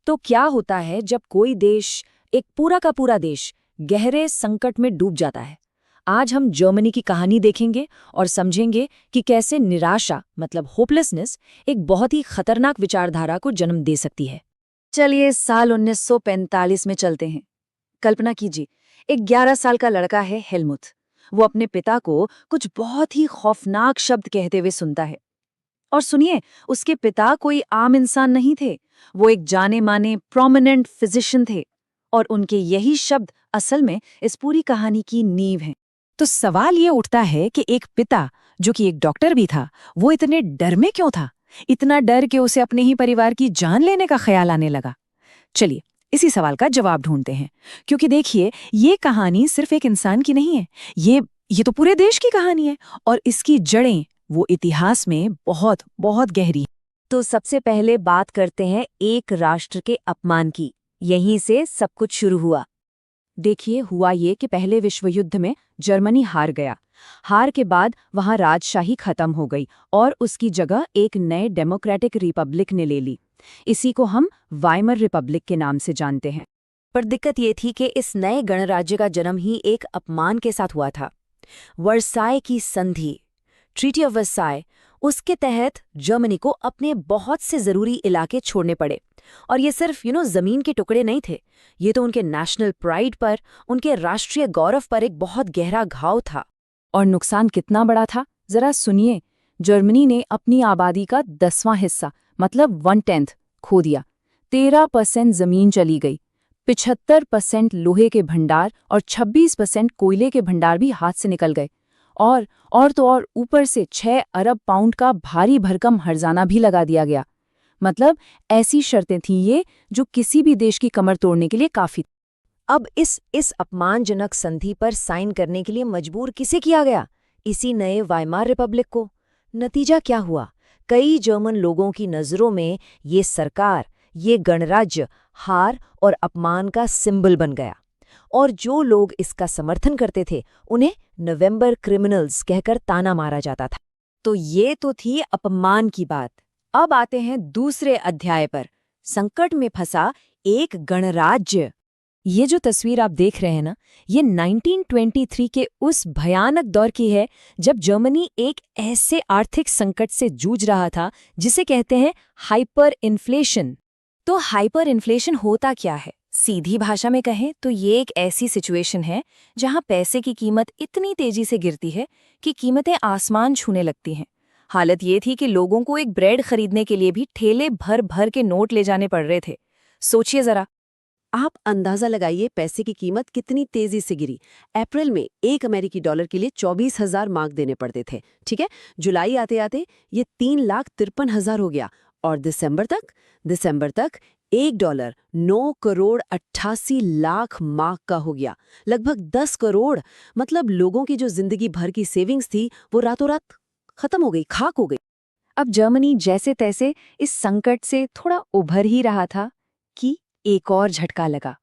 तो क्या होता है जब कोई देश, एक पूरा का पूरा देश, गहरे संकट में डूब जाता है? आज हम जर्मनी की कहानी देखेंगे और समझेंगे कि कैसे निराशा मतलब होपलेसनेस एक बहुत ही खतरनाक विचारधारा को जन्म दे सकती है। चलिए साल 1945 में चलते हैं। कल्पना कीजिए, एक 11 साल का लड़का है हेलमुथ। वो अपने पिता को कुछ बहुत ही खौफनाक शब्द कहते हुए सुनता है। और सुनिए, उसके पिता कोई आम इंसान नहीं थे। वो एक जाने माने प्रोमिनेंट फिजिशियन थे और उनके यही शब्द असल में इस पूरी कहानी की नींव हैं। तो सवाल ये उठता है कि एक पिता जो कि एक डॉक्टर भी था, वो इतने डर में क्यों था? इतना डर कि उसे अपने ही परिवार की जान लेने का ख्याल आने लगा। चलिए इसी सवाल का जवाब ढूंढते हैं, क्योंकि देखिए ये कहानी सिर्फ एक इंसान की नहीं है, ये तो पूरे देश की कहानी है और इसकी जड़ें वो इतिहास में बहुत बहुत गहरी हैं। तो सबसे पहले बात करते हैं एक राष्ट्र के अपमान की। यहीं से सब कुछ शुरू हुआ। देखिए, हुआ ये कि पहले विश्व युद्ध में जर्मनी हार गया। हार के बाद वहां राजशाही खत्म हो गई और उसकी जगह एक नए डेमोक्रेटिक रिपब्लिक ने ले ली। इसी को हम वाइमर रिपब्लिक के नाम से जानते हैं। पर दिक्कत ये थी कि इस नए गणराज्य का जन्म ही एक अपमान के साथ हुआ था। वर्साय की संधि, ट्रीटी ऑफ वर्साय, उसके तहत जर्मनी को अपने बहुत से जरूरी इलाके छोड़ने पड़े। और ये सिर्फ जमीन के टुकड़े नहीं थे, ये तो उनके नेशनल प्राइड पर, उनके राष्ट्रीय गौरव पर एक बहुत गहरा घाव था। और नुकसान कितना बड़ा था, जरा सुनिए। जर्मनी ने अपनी आबादी का 10वां हिस्सा मतलब 1/10 खो दिया। 13% जमीन चली गई। 75% लोहे के भंडार और 26% कोयले के भंडार भी हाथ से निकल गए। और ऊपर से 6 अरब पाउंड का भारी भरकम हर्जाना भी लगा दिया गया। मतलब ऐसी शर्तें थीं ये जो किसी भी देश की कमर तोड़ने के लिए काफी थी। अब इस अपमानजनक संधि पर साइन करने के लिए मजबूर किसे किया गया? इसी नए वाइमार रिपब्लिक को। नतीजा क्या हुआ? कई जर्मन लोगों की नज़रों में ये सरकार, ये गणराज्य हार और अपमान का सिंबल बन गया। और जो लोग इसका समर्थन करते थे उन्हें नवंबर क्रिमिनल्स कहकर ताना मारा जाता था। तो ये तो थी अपमान की बात। अब आते हैं दूसरे अध्याय पर, संकट में फंसा एक गणराज्य। ये जो तस्वीर आप देख रहे हैं ना, ये 1923 के उस भयानक दौर की है जब जर्मनी एक ऐसे आर्थिक संकट से जूझ रहा था जिसे कहते हैं हाइपर इन्फ्लेशन। तो हाइपर इन्फ्लेशन होता क्या है? सीधी भाषा में कहें तो ये एक ऐसी सिचुएशन है जहां पैसे की कीमत इतनी तेजी से गिरती है कि कीमतें आसमान छूने लगती हैं। हालत ये थी कि लोगों को एक ब्रेड खरीदने के लिए भी ठेले भर भर के नोट ले जाने पड़ रहे थे। सोचिए जरा, आप अंदाजा लगाइए पैसे की कीमत कितनी तेजी से गिरी। अप्रैल में एक अमेरिकी डॉलर के लिए 24,000 मार्क देने पड़ते थे, ठीक है। जुलाई आते आते ये 3,53,000 हो गया और दिसंबर तक $1 9,88,00,000 मार्क का हो गया। लगभग 10 करोड़। मतलब लोगों की जो जिंदगी भर की सेविंग्स थी वो रातों रात खत्म हो गई, खाक हो गई। अब जर्मनी जैसे तैसे इस संकट से थोड़ा उभर ही रहा था कि एक और झटका लगा।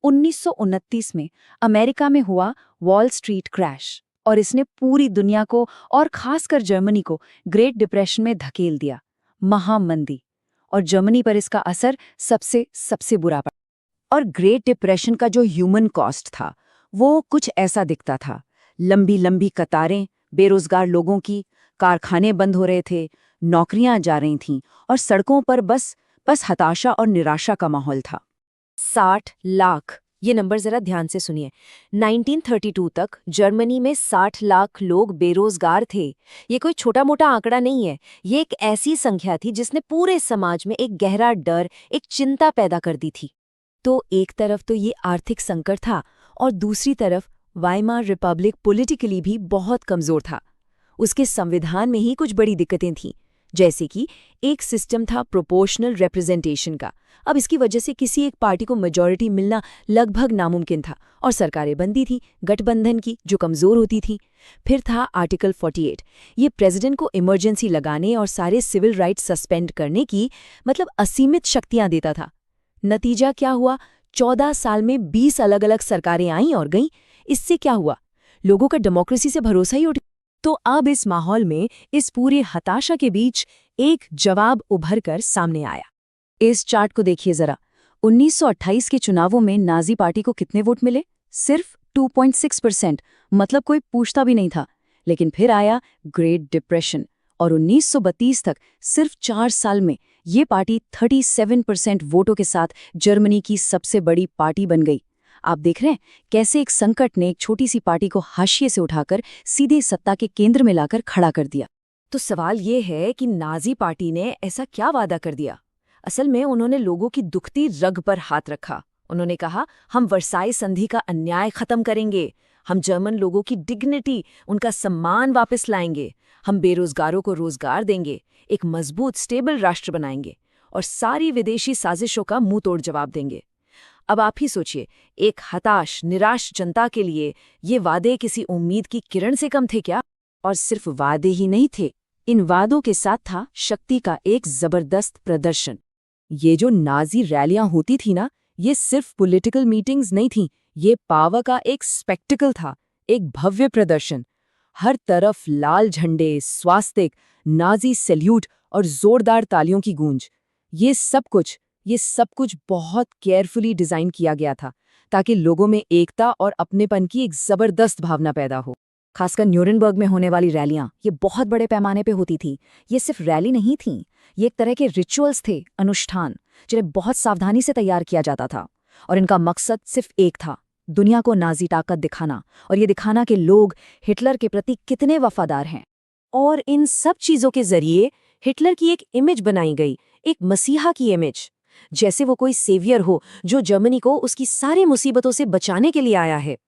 1929 में अमेरिका में हुआ वॉल स्ट्रीट क्रैश और इसने पूरी दुनिया को और खासकर जर्मनी को ग्रेट डिप्रेशन में धकेल दिया। महामंदी। और जर्मनी पर इसका असर सबसे बुरा पड़ा। और ग्रेट डिप्रेशन का जो ह्यूमन कॉस्ट था वो कुछ ऐसा दिखता था। लंबी लंबी कतारें बेरोजगार लोगों की, कारखाने बंद हो रहे थे, नौकरियां जा रही थीं और सड़कों पर बस हताशा और निराशा का माहौल था। 60 लाख, ये नंबर जरा ध्यान से सुनिए। 1932 तक जर्मनी में 60 लाख लोग बेरोजगार थे। ये कोई छोटा मोटा आंकड़ा नहीं है, ये एक ऐसी संख्या थी जिसने पूरे समाज में एक गहरा डर, एक चिंता पैदा कर दी थी। तो एक तरफ तो ये आर्थिक संकट था और दूसरी तरफ वाइमार रिपब्लिक पॉलिटिकली भी बहुत कमजोर था। उसके संविधान में ही कुछ बड़ी दिक्कतें थीं, जैसे कि एक सिस्टम था प्रोपोर्शनल रिप्रेजेंटेशन का। अब इसकी वजह से किसी एक पार्टी को मेजॉरिटी मिलना लगभग नामुमकिन था और सरकारें बनती थी गठबंधन की जो कमजोर होती थी। फिर था आर्टिकल 48, ये प्रेसिडेंट को इमरजेंसी लगाने और सारे सिविल राइट्स सस्पेंड करने की मतलब असीमित शक्तियां देता था। नतीजा क्या हुआ? 14 साल में 20 अलग अलग सरकारें आईं और गईं। इससे क्या हुआ? लोगों का डेमोक्रेसी से भरोसा ही उठ। तो अब इस माहौल में, इस पूरे हताशा के बीच एक जवाब उभर कर सामने आया। इस चार्ट को देखिए जरा। 1928 के चुनावों में नाजी पार्टी को कितने वोट मिले? सिर्फ 2.6%, मतलब कोई पूछता भी नहीं था। लेकिन फिर आया ग्रेट डिप्रेशन और 1932 तक सिर्फ 4 साल में ये पार्टी 37% वोटों के साथ जर्मनी की सबसे बड़ी पार्टी बन गई। आप देख रहे हैं कैसे एक संकट ने एक छोटी सी पार्टी को हाशिए से उठाकर सीधे सत्ता के केंद्र में लाकर खड़ा कर दिया। तो सवाल ये है कि नाजी पार्टी ने ऐसा क्या वादा कर दिया? असल में उन्होंने लोगों की दुखती रग पर हाथ रखा। उन्होंने कहा, हम वर्साई संधि का अन्याय खत्म करेंगे, हम जर्मन लोगों की डिग्निटी, उनका सम्मान वापस लाएंगे, हम बेरोजगारों को रोजगार देंगे, एक मजबूत स्टेबल राष्ट्र बनाएंगे और सारी विदेशी साजिशों का मुंह तोड़ जवाब देंगे। अब आप ही सोचिए, एक हताश निराश जनता के लिए ये वादे किसी उम्मीद की किरण से कम थे क्या? और सिर्फ वादे ही नहीं थे, इन वादों के साथ था शक्ति का एक जबरदस्त प्रदर्शन। ये जो नाजी रैलियां होती थी ना, ये सिर्फ पॉलिटिकल मीटिंग्स नहीं थीं, ये पावर का एक स्पेक्टिकल था, एक भव्य प्रदर्शन। हर तरफ लाल झंडे, स्वास्तिक, नाजी सैल्यूट और जोरदार तालियों की गूंज। ये सब कुछ बहुत केयरफुली डिजाइन किया गया था ताकि लोगों में एकता और अपनेपन की एक जबरदस्त भावना पैदा हो। खासकर न्यूरेनबर्ग में होने वाली रैलियां ये बहुत बड़े पैमाने पे होती थी। ये सिर्फ रैली नहीं थी, ये एक तरह के रिचुअल्स थे, अनुष्ठान, जिन्हें बहुत सावधानी से तैयार किया जाता था। और इनका मकसद सिर्फ एक था, दुनिया को नाजी ताकत दिखाना, और ये दिखाना कि लोग हिटलर के प्रति कितने वफादार हैं। और इन सब चीजों के जरिए हिटलर की एक इमेज बनाई गई, एक मसीहा की इमेज, जैसे वो कोई सेवियर हो जो जर्मनी को उसकी सारी मुसीबतों से बचाने के लिए आया है।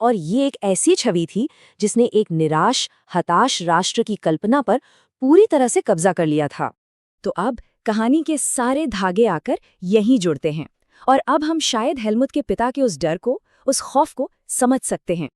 और ये एक ऐसी छवि थी जिसने एक निराश, हताश राष्ट्र की कल्पना पर पूरी तरह से कब्जा कर लिया था। तो अब कहानी के सारे धागे आकर यहीं जुड़ते हैं, और अब हम शायद हेलमुट के पिता के उस डर को, उस खौफ को समझ सकते हैं।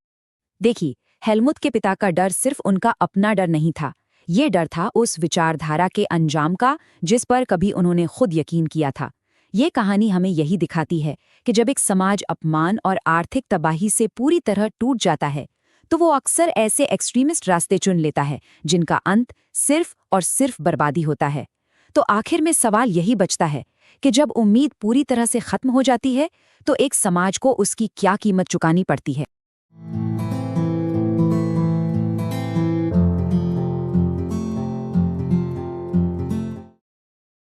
देखिए, हेलमुट के पिता का डर सिर्फ उनका अपना डर नहीं था, ये डर था उस विचारधारा के अंजाम का जिस पर कभी उन्होंने खुद यकीन किया था। ये कहानी हमें यही दिखाती है कि जब एक समाज अपमान और आर्थिक तबाही से पूरी तरह टूट जाता है, तो वो अक्सर ऐसे एक्सट्रीमिस्ट रास्ते चुन लेता है जिनका अंत सिर्फ और सिर्फ बर्बादी होता है। तो आखिर में सवाल यही बचता है कि जब उम्मीद पूरी तरह से खत्म हो जाती है, तो एक समाज को उसकी क्या कीमत चुकानी पड़ती है।